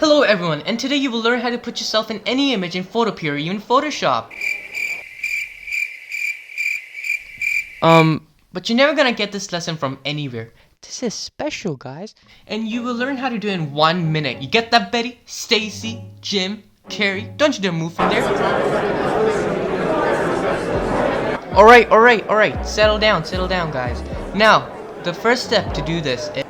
Hello everyone, and today you will learn how to put yourself in any image in Photopea or even Photoshop. But you're never gonna get this lesson from anywhere. This is special, guys. And you will learn how to do it in 1 minute. You get that, Betty, Stacy, Jim, Carrie? Don't you dare move from there. Alright. Settle down, guys. Now, the first step to do this is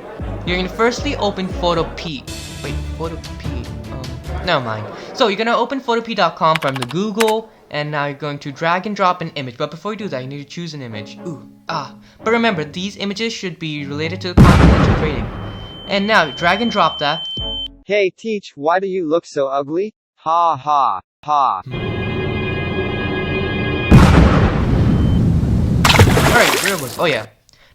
you're gonna firstly open Photopea. Wait, Photopea. Never mind. So you're gonna open Photopea.com from the Google, and now you're going to drag and drop an image. But before you do that, you need to choose an image. But remember, these images should be related to the content that you're creating. And now drag and drop that. Hey, Teach, why do you look so ugly? Ha ha ha. Alright, where was? Oh yeah.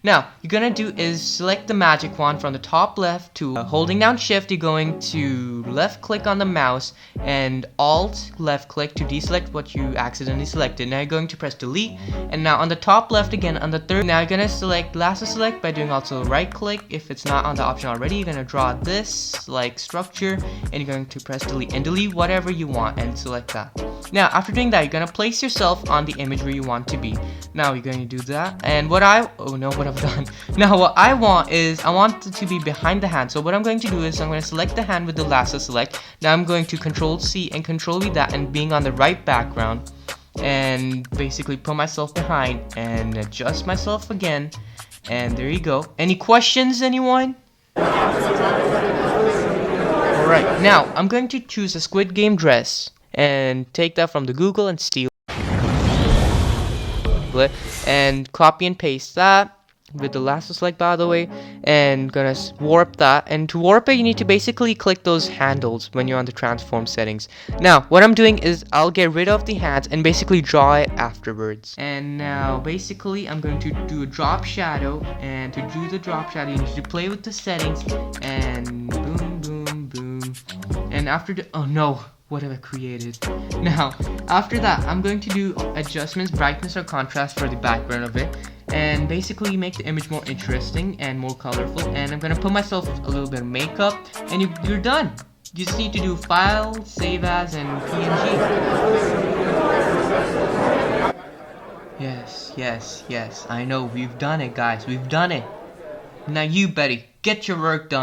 Now, you're gonna do is select the magic wand from the top left to holding down shift, you're going to left click on the mouse and alt left click to deselect what you accidentally selected. Now you're going to press delete, and now on the top left again on the third, now you're gonna select lasso select by doing also right click. If it's not on the option already, you're gonna draw this like structure and you're going to press delete and delete whatever you want and select that. Now after doing that, you're gonna place yourself on the image where you want to be. Now you're going to do that, and what I want is I want it to be behind the hand. So what I'm going to do is I'm going to select the hand with the lasso select. Now I'm going to Control C and Control V that, and being on the right background, and basically put myself behind and adjust myself again, and there you go. Any questions, anyone? Alright, now I'm going to choose a Squid Game dress and take that from the Google and steal it and copy and paste that with the lasso select, by the way, and gonna warp that. And to warp it, you need to basically click those handles when you're on the transform settings. Now what I'm doing is I'll get rid of the hands and basically draw it afterwards. And now basically I'm going to do a drop shadow, and to do the drop shadow you need to play with the settings and boom, and after the oh no, what have I created? Now, after that, I'm going to do adjustments, brightness or contrast for the background of it, and basically make the image more interesting and more colorful. And I'm gonna put myself a little bit of makeup, and you're done. You just need to do File, Save As, and PNG. Yes, I know, we've done it, guys, we've done it. Now you, Betty, get your work done.